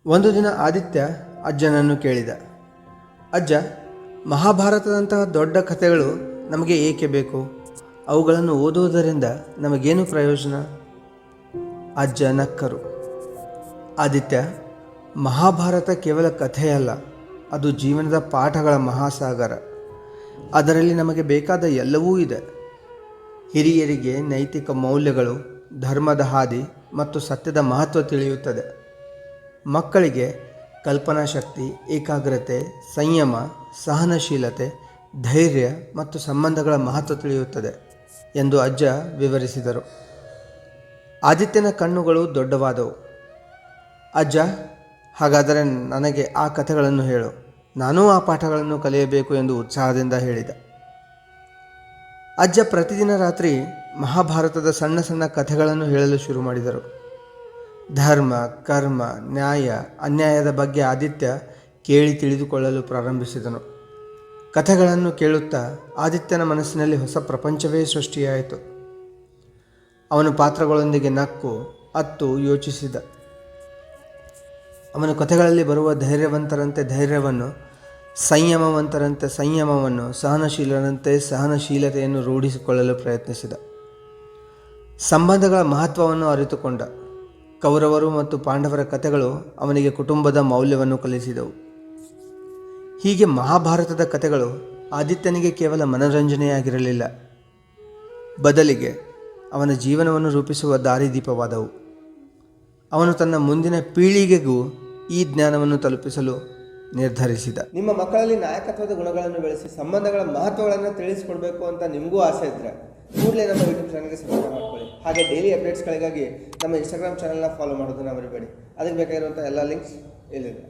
ಒಂದು ದಿನ ಆದಿತ್ಯ ಅಜ್ಜನನ್ನು ಕೇಳಿದ, ಅಜ್ಜ, ಮಹಾಭಾರತದಂತಹ ದೊಡ್ಡ ಕಥೆಗಳು ನಮಗೆ ಏಕೆ ಬೇಕು? ಅವುಗಳನ್ನು ಓದುವುದರಿಂದ ನಮಗೇನು ಪ್ರಯೋಜನ? ಅಜ್ಜ ನಕ್ಕರು. ಆದಿತ್ಯ, ಮಹಾಭಾರತ ಕೇವಲ ಕಥೆಯಲ್ಲ, ಅದು ಜೀವನದ ಪಾಠಗಳ ಮಹಾಸಾಗರ. ಅದರಲ್ಲಿ ನಮಗೆ ಬೇಕಾದ ಎಲ್ಲವೂ ಇದೆ. ಹಿರಿಯರಿಗೆ ನೈತಿಕ ಮೌಲ್ಯಗಳು, ಧರ್ಮದ ಹಾದಿ ಮತ್ತು ಸತ್ಯದ ಮಹತ್ವ ತಿಳಿಯುತ್ತದೆ. ಮಕ್ಕಳಿಗೆ ಕಲ್ಪನಾ ಶಕ್ತಿ, ಏಕಾಗ್ರತೆ, ಸಂಯಮ, ಸಹನಶೀಲತೆ, ಧೈರ್ಯ ಮತ್ತು ಸಂಬಂಧಗಳ ಮಹತ್ವ ತಿಳಿಯುತ್ತದೆ ಎಂದು ಅಜ್ಜ ವಿವರಿಸಿದರು. ಆದಿತ್ಯನ ಕಣ್ಣುಗಳು ದೊಡ್ಡವಾದವು. ಅಜ್ಜ, ಹಾಗಾದರೆ ನನಗೆ ಆ ಕಥೆಗಳನ್ನು ಹೇಳು, ನಾನೂ ಆ ಪಾಠಗಳನ್ನು ಕಲಿಯಬೇಕು ಎಂದು ಉತ್ಸಾಹದಿಂದ ಹೇಳಿದ. ಅಜ್ಜ ಪ್ರತಿದಿನ ರಾತ್ರಿ ಮಹಾಭಾರತದ ಸಣ್ಣ ಸಣ್ಣ ಕಥೆಗಳನ್ನು ಹೇಳಲು ಶುರು ಮಾಡಿದರು. ಧರ್ಮ, ಕರ್ಮ, ನ್ಯಾಯ, ಅನ್ಯಾಯದ ಬಗ್ಗೆ ಆದಿತ್ಯ ಕೇಳಿ ತಿಳಿದುಕೊಳ್ಳಲು ಪ್ರಾರಂಭಿಸಿದನು. ಕಥೆಗಳನ್ನು ಕೇಳುತ್ತಾ ಆದಿತ್ಯನ ಮನಸ್ಸಿನಲ್ಲಿ ಹೊಸ ಪ್ರಪಂಚವೇ ಸೃಷ್ಟಿಯಾಯಿತು. ಅವನು ಪಾತ್ರಗಳೊಂದಿಗೆ ನಕ್ಕು ಅತ್ತು ಯೋಚಿಸಿದ. ಅವನು ಕಥೆಗಳಲ್ಲಿ ಬರುವ ಧೈರ್ಯವಂತರಂತೆ ಧೈರ್ಯವನ್ನು, ಸಂಯಮವಂತರಂತೆ ಸಂಯಮವನ್ನು, ಸಹನಶೀಲರಂತೆ ಸಹನಶೀಲತೆಯನ್ನು ರೂಢಿಸಿಕೊಳ್ಳಲು ಪ್ರಯತ್ನಿಸಿದ. ಸಂಬಂಧಗಳ ಮಹತ್ವವನ್ನು ಅರಿತುಕೊಂಡ. ಕೌರವರು ಮತ್ತು ಪಾಂಡವರ ಕಥೆಗಳು ಅವನಿಗೆ ಕುಟುಂಬದ ಮೌಲ್ಯವನ್ನು ಕಲಿಸಿದವು. ಹೀಗೆ ಮಹಾಭಾರತದ ಕಥೆಗಳು ಆದಿತ್ಯನಿಗೆ ಕೇವಲ ಮನೋರಂಜನೆಯಾಗಿರಲಿಲ್ಲ, ಬದಲಿಗೆ ಅವನ ಜೀವನವನ್ನು ರೂಪಿಸುವ ದಾರಿದೀಪವಾದವು. ಅವನು ತನ್ನ ಮುಂದಿನ ಪೀಳಿಗೆಗೂ ಈ ಜ್ಞಾನವನ್ನು ತಲುಪಿಸಲು ನಿರ್ಧರಿಸಿದ. ನಿಮ್ಮ ಮಕ್ಕಳಲ್ಲಿ ನಾಯಕತ್ವದ ಗುಣಗಳನ್ನು ಬೆಳೆಸಿ ಸಂಬಂಧಗಳ ಮಹತ್ವಗಳನ್ನು ತಿಳಿಸಿಕೊಡ್ಬೇಕು ಅಂತ ನಿಮಗೂ ಆಸೆ ಇದ್ದರೆ ಕೂಡಲೇ ನಮ್ಮ ಯೂಟ್ಯೂಬ್ ಚಾನಲ್ಗೆ ಸಬ್ಸ್ಕ್ರೈಬ್ ಮಾಡ್ಕೊಳ್ಳಿ. ಹಾಗೆ ಡೈಲಿ ಅಪ್ಡೇಟ್ಸ್ಗಳಿಗಾಗಿ ನಮ್ಮ ಇನ್ಸ್ಟಾಗ್ರಾಮ್ ಚಾನಲ್ನ ಫಾಲೋ ಮಾಡೋದನ್ನು ಮರಿಬೇಡಿ. ಅದಕ್ಕೆ ಬೇಕಾಗಿರುವಂಥ ಎಲ್ಲ ಲಿಂಕ್ಸ್ ಇಲ್ಲಿದೆ.